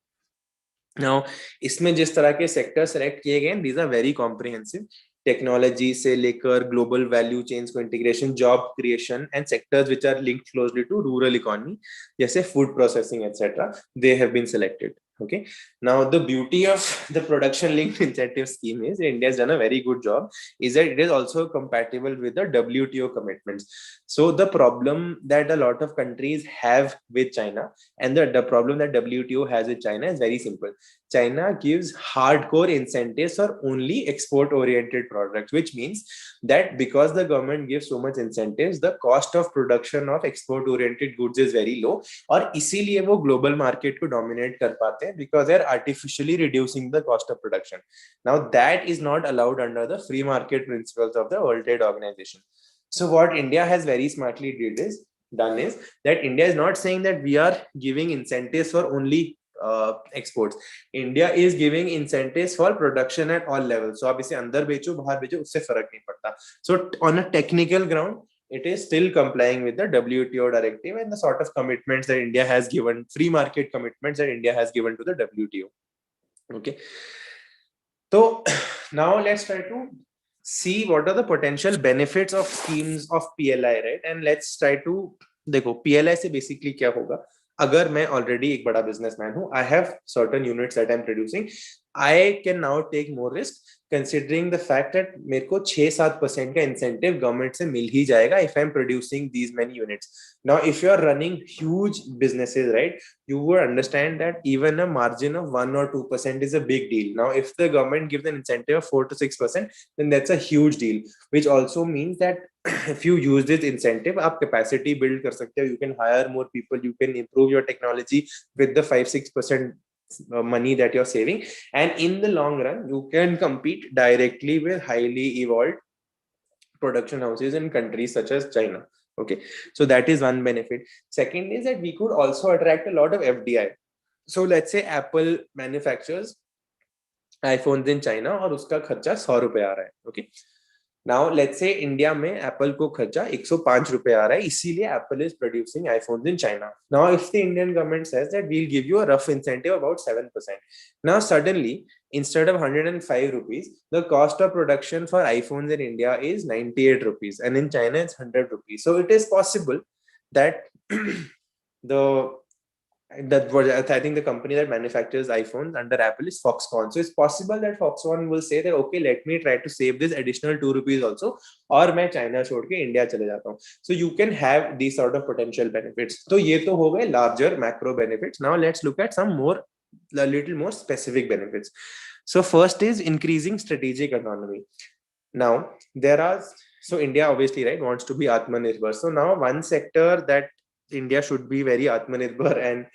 Now इसमें जिस तरह के sector select किए गए, these are very comprehensive. Technology से लेकर global value chains को integration, job creation and sectors which are linked closely to rural economy जैसे food processing etcetera, they have been selected. Okay, now the beauty of the production linked incentive scheme is India has done a very good job, is that it is also compatible with the WTO commitments. So the problem that a lot of countries have with China and the problem that WTO has with China is very simple. China gives hardcore incentives for only export oriented products, which means that because the government gives so much incentives, the cost of production of export oriented goods is very low, और इसीलिए वो global market को dominate कर पाते हैं because they're artificially reducing the cost of production. Now that is not allowed under the free market principles of the World Trade Organization. So what India has very smartly done is that India is not saying that we are giving incentives for only exports. India is giving incentives for production at all levels. So आप इसे अंदर बेचो बाहर बेचो उससे फर्क नहीं पड़ता. So on a technical ground, it is still complying with the WTO directive and the sort of commitments that India has given, free market commitments that India has given to the WTO. Okay. So now let's try to see what are the potential benefits of schemes of PLI, right? And let's try to देखो PLI से basically क्या होगा. अगर मैं already एक बड़ा businessman हूँ, I have certain units that I'm producing, I can now take more risk considering the fact that मेरे को 6-7% का incentive government से मिल ही जाएगा if I'm producing these many units. Now if you are running huge businesses, right, you would understand that even a margin of 1 or 2% is a big deal. Now if the government gives an incentive of 4 to 6%, then that's a huge deal, which also means that if you use this incentive, आप capacity build कर सकते हो, you can hire more people, you can improve your technology with the 5-6% money that you're saving, and in the long run you can compete directly with highly evolved production houses in countries such as China. Okay, so that is one benefit. Second is that we could also attract a lot of FDI. So let's say Apple manufactures iPhones in China और उसका खर्चा 100 रुपए आ रहा है. Okay, now let's say India में Apple को खर्चा 105 रुपए आ रहा है, इसीलिए Apple is producing iPhones in China. Now if the Indian government says that we'll give you a rough incentive about 7%, now suddenly instead of 105 rupees, the cost of production for iPhones in India is 98 rupees and in China it's 100 rupees. So it is possible that I think the company that manufactures iPhones under Apple is Foxconn. So it's possible that Foxconn will say that, okay, let me try to save this additional 2 rupees also, और मैं China छोड़ के India चले जाता हूँ. So you can have these sort of potential benefits. तो ये तो हो गए larger macro benefits. Now let's look at some more, a little more specific benefits. So first is increasing strategic autonomy. Now so India obviously, right, wants to be Atmanirbhar. So now one sector that India should be very Atmanirbhar and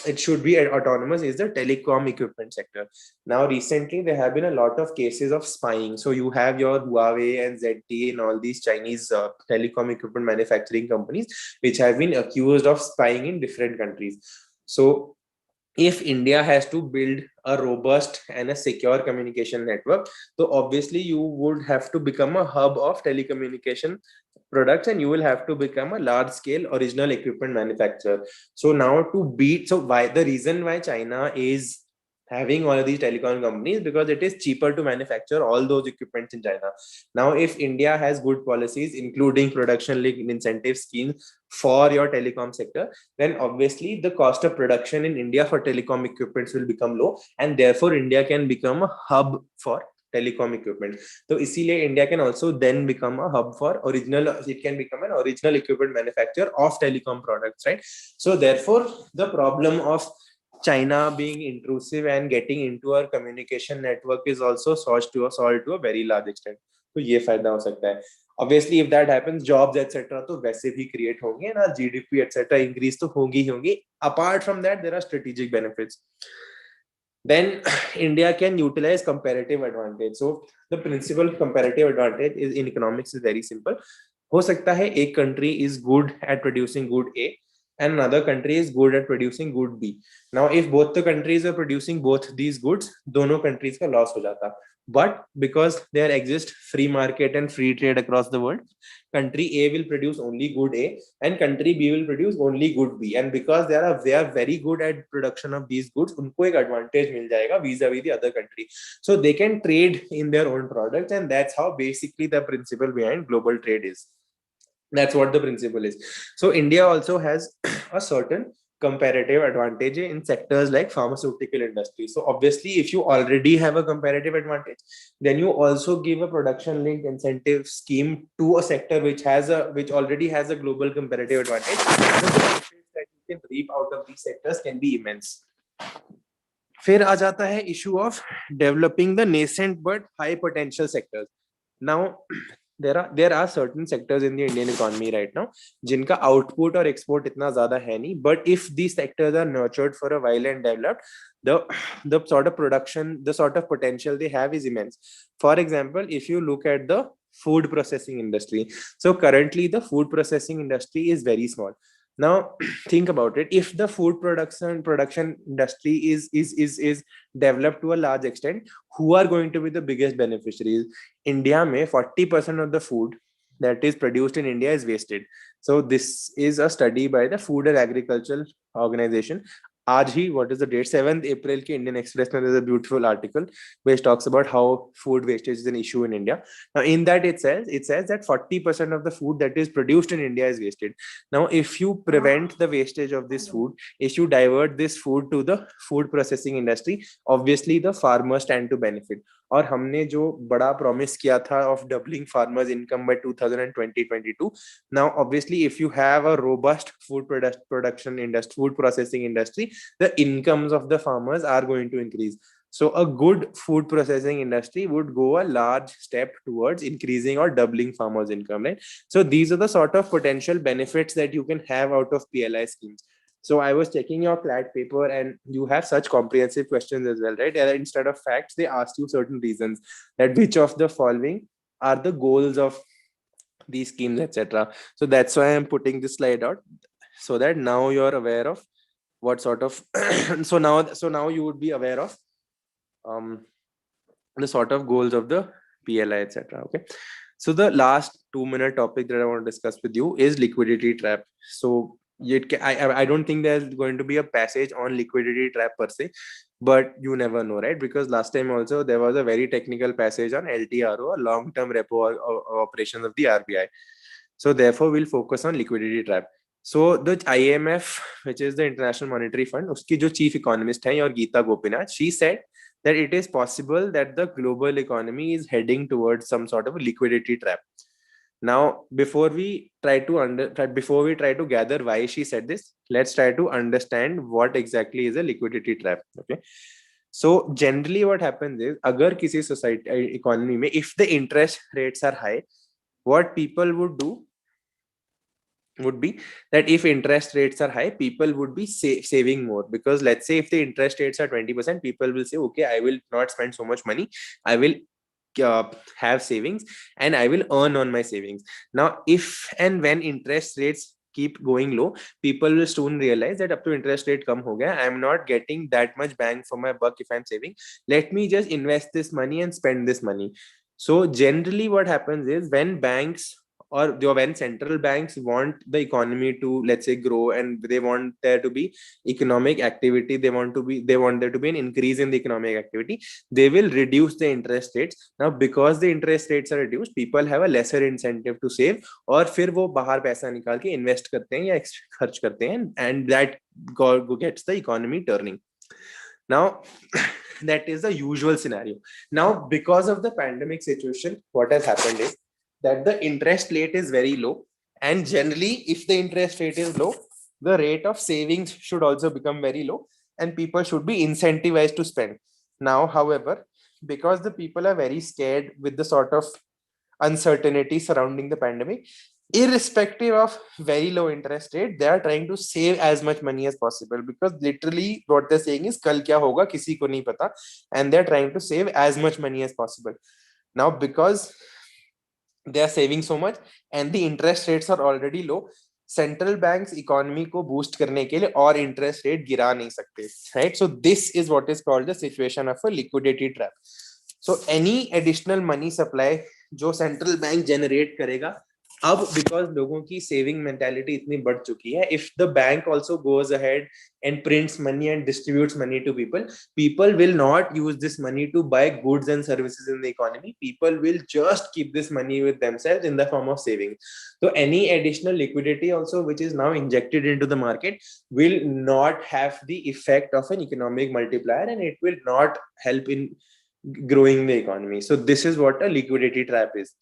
it should be autonomous is the telecom equipment sector. Now recently there have been a lot of cases of spying. So you have your Huawei and ZTE and all these Chinese telecom equipment manufacturing companies which have been accused of spying in different countries. So if India has to build a robust and a secure communication network, so obviously you would have to become a hub of telecommunication products and you will have to become a large scale original equipment manufacturer. So now the reason why China is having all of these telecom companies because it is cheaper to manufacture all those equipments in China. Now, if India has good policies, including production linked incentive schemes for your telecom sector, then obviously the cost of production in India for telecom equipments will become low, and therefore India can become a hub for telecom equipment. So इसीलिए India can also then become a hub for it can become an original equipment manufacturer of telecom products, right? So therefore, the problem of China being intrusive and getting into our communication network is also solved to a very large extent. तो ये फायदा हो सकता है. Obviously if that happens, jobs etc तो वैसे भी create होंगे ना, GDP etc increase तो होंगी ही होंगी. Apart from that, there are strategic benefits. Then India can utilize comparative advantage. So the principal comparative advantage is in economics is very simple. हो सकता है एक country is good at producing good A and another country is good at producing good B. Now if both the countries are producing both these goods, दोनों countries का loss हो जाता. But because there exists free market and free trade across the world, country A will produce only good A and country B will produce only good B. And because they are very good at production of these goods, उनको एक advantage मिल जाएगा vis-a-vis the other country. So they can trade in their own products, and that's how basically the principle behind global trade is. That's what the principle is. So India also has a certain comparative advantage in sectors like pharmaceutical industry. So obviously if you already have a comparative advantage, then you also give a production linked incentive scheme to a sector which already has a global comparative advantage. The benefits that you can reap out of these sectors can be immense. फिर आ जाता है issue of developing the nascent but high potential sectors. Now there are certain sectors in the Indian economy right now जिनका output और export इतना ज़्यादा है नहीं, but if these sectors are nurtured for a while and developed, the sort of production, the sort of potential they have is immense. For example, if you look at the food processing industry, so currently the food processing industry is very small. Now think about it. If the food production industry is developed to a large extent, who are going to be the biggest beneficiaries? India mein 40% of the food that is produced in India is wasted. So this is a study by the Food and Agricultural Organization. आज ही, what is the date, 7th April के Indian Express में there's a beautiful article which talks about how food wastage is an issue in India. Now in that it says that 40% of the food that is produced in India is wasted. Now if you prevent the wastage of this food, if you divert this food to the food processing industry, obviously the farmers stand to benefit. और हमने जो बड़ा promise किया था of doubling farmers income by 2022, now obviously if you have a robust food production industry, food processing industry, the incomes of the farmers are going to increase. So a good food processing industry would go a large step towards increasing or doubling farmers income, right? So these are the sort of potential benefits that you can have out of PLI schemes. So I was checking your CLAT paper and you have such comprehensive questions as well, right? And instead of facts, they asked you certain reasons that which of the following are the goals of these schemes, etc. So that's why I'm putting this slide out so that now you're aware of what sort of so now you would be aware of the sort of goals of the PLI, etc. Okay. So the last 2-minute topic that I want to discuss with you is liquidity trap. So I don't think there's going to be a passage on liquidity trap per se, but you never know, right? Because last time also there was a very technical passage on LTRO, long-term repo operations of the RBI. So therefore we'll focus on liquidity trap. So the IMF, which is the International Monetary Fund, uski jo chief economist hai, your Geeta Gopinath, she said that it is possible that the global economy is heading towards some sort of a liquidity trap. Now, before we try to gather why she said this, let's try to understand what exactly is a liquidity trap. Okay. So generally what happens is, agar kisi society economy mein, if the interest rates are high, what people would do would be that if interest rates are high, people would be saving more, because let's say if the interest rates are 20%, people will say, okay, I will not spend so much money, I will have savings and I will earn on my savings. Now if and when interest rates keep going low, people will soon realize that up to interest rate come ho gaya, I am not getting that much bang for my buck if I'm saving, let me just invest this money and spend this money. So generally what happens is, when banks or when central banks want the economy to, let's say, grow, and they want there to be economic activity, they want there to be an increase in the economic activity, they will reduce the interest rates. Now because the interest rates are reduced, people have a lesser incentive to save, और फिर वो बाहर पैसा निकाल के invest करते हैं या खर्च करते हैं, and that gets the economy turning. Now that is the usual scenario. Now because of the pandemic situation, what has happened is that the interest rate is very low, and generally if the interest rate is low, the rate of savings should also become very low and people should be incentivized to spend. Now however, because the people are very scared with the sort of uncertainty surrounding the pandemic, irrespective of very low interest rate, they are trying to save as much money as possible, because literally what they're saying is kal kya hoga kisi ko nahi pata, and they're trying to save as much money as possible. Now because they are saving so much and the interest rates are already low, central banks economy को boost करने के लिए और interest rate गिरा नहीं सकते, right? So this is what is called the situation of a liquidity trap. So any additional money supply जो central bank generate करेगा, अब because लोगों की saving mentality इतनी बढ़ चुकी है, if the bank also goes ahead and prints money and distributes money to people, people will not use this money to buy goods and services in the economy. People will just keep this money with themselves in the form of savings. So any additional liquidity also which is now injected into the market will not have the effect of an economic multiplier, and it will not help in growing the economy. So this is what a liquidity trap is.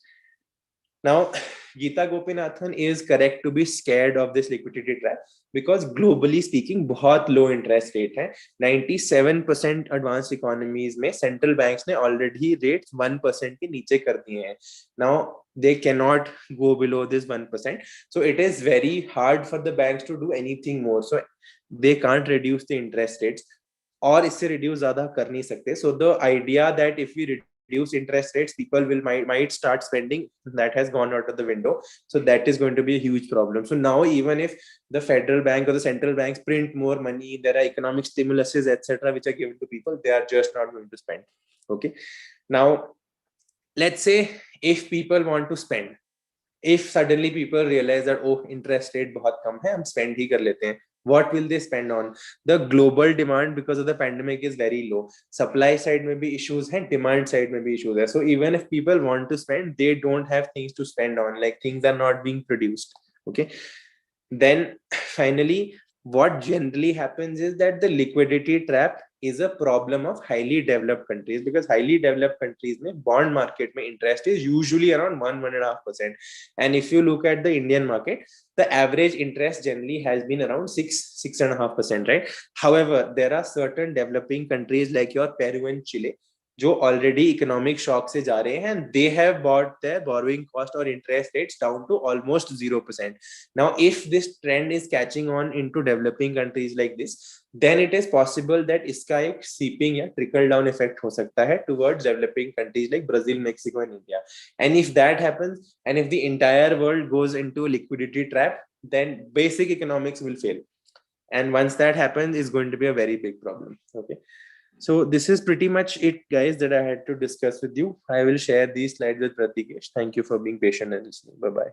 Now, Geeta Gopinathan is correct to be scared of this liquidity trap, because globally speaking, बहुत low interest rate है. 97% advanced economies में central banks ने already rates 1% के नीचे कर दिए हैं. Now, they cannot go below this 1%. So it is very hard for the banks to do anything more. So they can't reduce the interest rates, और इससे reduce ज़्यादा कर नहीं सकते. So the idea that if we reduce interest rates, people will might start spending, that has gone out of the window. So that is going to be a huge problem. So now even if the federal bank or the central banks print more money, there are economic stimuluses, etc., which are given to people, they are just not going to spend. Okay. Now, let's say if people want to spend, if suddenly people realize that, oh, interest rate बहुत कम है, हम spend ही कर लेते हैं, what will they spend on? The global demand because of the pandemic is very low. Supply side में भी issues हैं, demand side में भी issues है. So even if people want to spend, they don't have things to spend on, like things are not being produced. Okay. Then finally, what generally happens is that the liquidity trap is a problem of highly developed countries, because highly developed countries में bond market में interest is usually around 1.5%. And if you look at the Indian market, the average interest generally has been around 6.5%, right? However, there are certain developing countries like your Peru and Chile जो already economic shock से जा रहे हैं, and they have brought their borrowing cost or interest rates down to almost 0%. Now, if this trend is catching on into developing countries like this, then it is possible that इसका एक seeping या trickle down effect हो सकता है towards developing countries like Brazil, Mexico, and India. And if that happens, and if the entire world goes into a liquidity trap, then basic economics will fail. And once that happens, it's going to be a very big problem. Okay. So this is pretty much it, guys, that I had to discuss with you. I will share these slides with Pratikesh. Thank you for being patient and listening. Bye-bye.